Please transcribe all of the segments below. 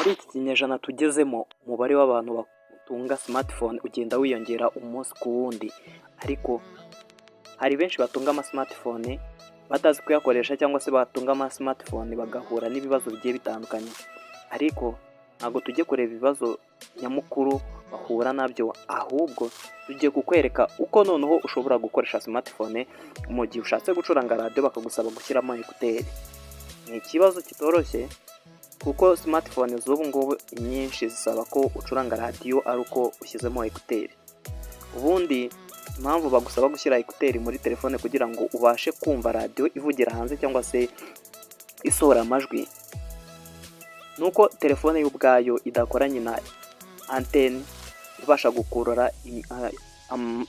Muri iki kinyejana tugezemo umubare w'abantu batunga smartphone ugenda wiyongera umunsi ku wundi, ariko hari benshi batunga smartphone batazi kuyakoresha cyangwa se batunga smartphone bagahura n'ibibazo bigiye bitandukanye, ariko ntabwo tujye kureba ibibazo nyamukuru bahura nabyo, ahubwo tugiye kukwereka uko noneho ushobora gukoresha smartphone mu gihe ushatse gucuranga radio bakagusaba gushyiramo ecouteur. Ni ikibazo kitoroshye kuko smartphone z'ubu ngubu nyinshi zisaba ko ucuranga radio ari uko ushyizemo ecouteur. Ubundi impamvu bagusaba gushyira ecouteur muri telefone kugira ngo ubashe kumva radio ivugira hanze cyangwa se isohora amajwi, nuko telefone y'ubwayo idakoranye na antenne ibasha gukurura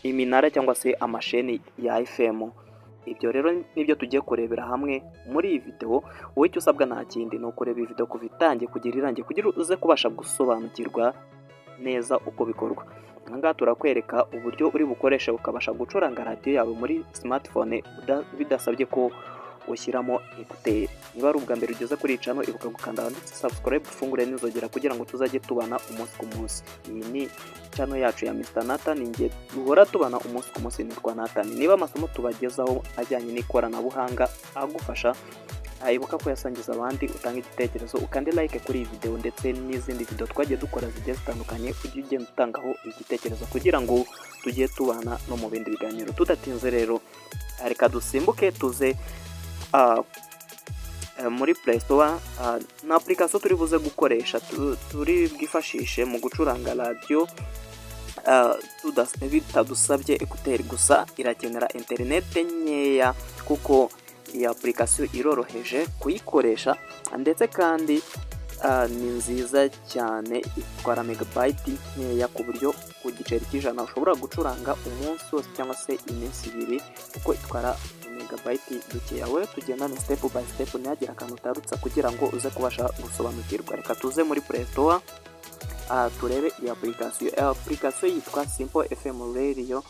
iminara cyangwa se amasheni ya FM. Ibyo rero nibyo tugiye kurebera hamwe muri iyi video. Wowe icyo usabwa nta kindi ni ukureba iyi video kuva itangiye kugera irangiye kugira uze kubasha gusobanukirwa neza uko bikorwa. Aha ngaha turakwereka uburyo uri bukoreshe ukabasha gucuranga radio yawe muri smartphone bidasabye ko ushyiramo ecouteur. Niba ari ubwa mbere ugeze kuri channel ibuka gukanda handitse subscribe, ufungure n'inzogera kugira ngo tuzajye tubana umunsi ku munsi. Iyi ni channel yacu ya Mr. Nathan, ngiye duhora tubana umunsi ku munsi. Nitwa Nathan. Niba amasomo tubagezaho ajyanye n'ikoranabuhanga agufasha, ibuka ko yasangiza abandi, utanga igitekerezo, ukande like kuri iyi video ndetse n'izindi video twagiye dukora zigiye zitandukanye, ujye ugenda utangaho igitekerezo kugira ngo tujye tubana no mu bindi biganiro. Tudatinze rero reka dusimbuke tuze muri Play Store na application turi buze gukoresha turi bwifashishe mu gucuranga radio bitagusabye Kuteri. Gusa irakenera internet nkeya kuko iyi application iroroheje kuyikoresha ndetse kandi ni nziza cyane, itwara megabyte nkeya ku buryo ku giceri cy'ijana ushobora gucuranga umunsi wose cyangwa se iminsi ibiri kuko itwara megabyte dukeya. We tugendana step by step, ntihagira akantu utarutsa kugira ngo uze kubasha gusobanukirwa. Reka tuze muri Play Store turebe iyi application yitwa Simple FM Radio.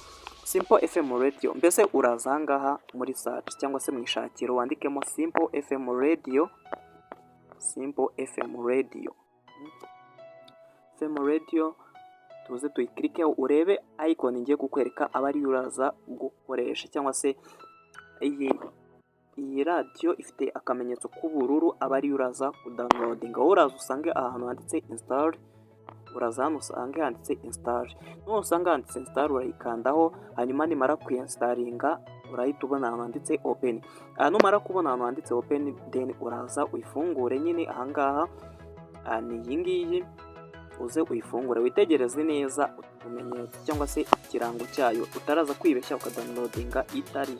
Simple FM Radio, mbese uraza ngaha muri search cyangwa se mu ishakiro wandikemo Simple FM Radio. Simple FM Radio. FM Radio tuze tuyikirike urebe icon ngiye kukwereka abari uraza gukoresha, cyangwa se iyi radio ifite akamenyetso k'ubururu abari uraza kudownloadinga. Uraza usange ahantu handitse install, uraza hano usange handitse install. No usanga handitse install urayikandaho, hanyuma nimara kuinstalinga urahita ubona ahantu handitse open. Numara kubona ahantu handitse open, then uraza uyifungure nyine aha ngaha. Ni iyi ngiyi, uze uyifungure witegereze neza utumenyetso cyangwa se ikirango cyayo, utaraza kwibeshya ukadownloadinga itariyo.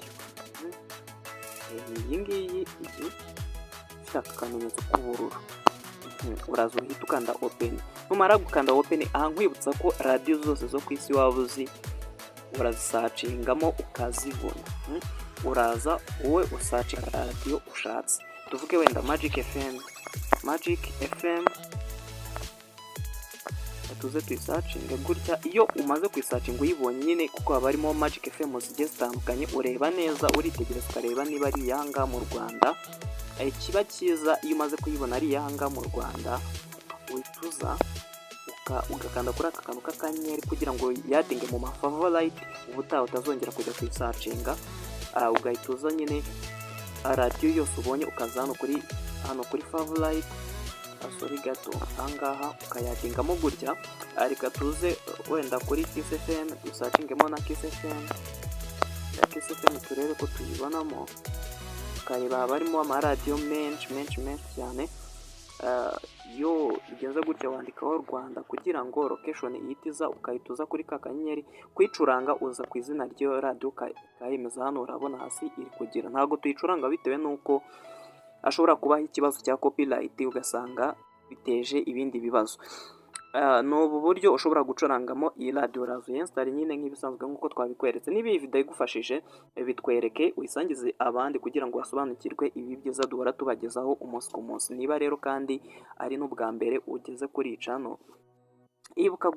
Iyi ngiyi ifite akamenyetso k'ubururu, uraza uhita ukanda open. Numara gukanda open, aha nkwibutsa ko radio zose zo ku isi waba uzi urazisacingamo ukazibona. Uraza wowe usacinga radio ushatse, tuvuge wenda Magic FM tuze tuyisacinge gutya. Iyo umaze kuyisacinga uyibonye nyine kuko haba harimo Magic FM zigiye zitandukanye, ureba neza uritegereza ukareba niba ari iyanga mu Rwanda. Kiba cyiza iyo umaze kuyibona ari iyanga mu Rwanda, wituza ugakanda kuri aka kantu k'akanyenyeri kugira ngo yadinge mu favorite, ubutaha utazongera kujya kuyisacinga. Ugahituza nyine radio yose ubonye ukaza hano kuri favorite, sorry gato ahangaha ukayadingamo gutya. Reka tuze wenda kuri Kiss FM dusacingemo na Kiss FM. Kiss FM turebe ko tuyibonamo, ukareba barimo amaradiyo menshi cyane. Yo bigenze gutya wandikaho Rwanda kugira ngo location ihitiza, ukayituza kuri kakanyenyeri kwicuranga, uza ku izina ryo radio ukayemeza. Hano urabona hasi iri kugira, ntago tuyicuranga bitewe nuko ashobora kubaho ikibazo cya copyright ugasanga biteje ibindi bibazo. N'ubu buryo ushobora gucurangamo iyi radio. Uraza install nyine nk'ibisanzwe nk'uko twabikweretse. Niba iyi video igufashije bitwereke, uyisangize abandi kugira ngo basobanukirwe ibi byiza duhora tubagezaho umunsi ku munsi. Niba rero kandi ari n'ubwa mbere ugeze kuri iyi channel, ibuka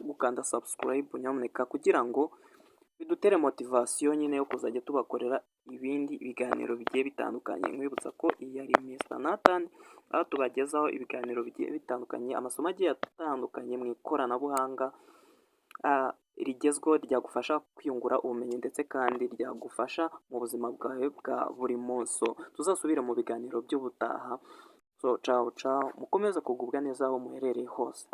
gukanda subscribe nyamuneka kugira ngo bidutere motivasiyo nyine yo kuzajya tubakorera ibindi biganiro bigiye bitandukanye. Nkwibutsa ko iyi ari Mr. Nathan, aho tubagezaho ibiganiro bigiye bitandukanye, amasomo agiye atandukanye mu ikoranabuhanga rigezweho ryagufasha kwiyungura ubumenyi ndetse kandi ryagufasha mu buzima bwawe bwa buri munsi. Tuzasubire mu biganiro by'ubutaha. Ciao ciao, mukomeze kugubwa neza aho muherereye hose.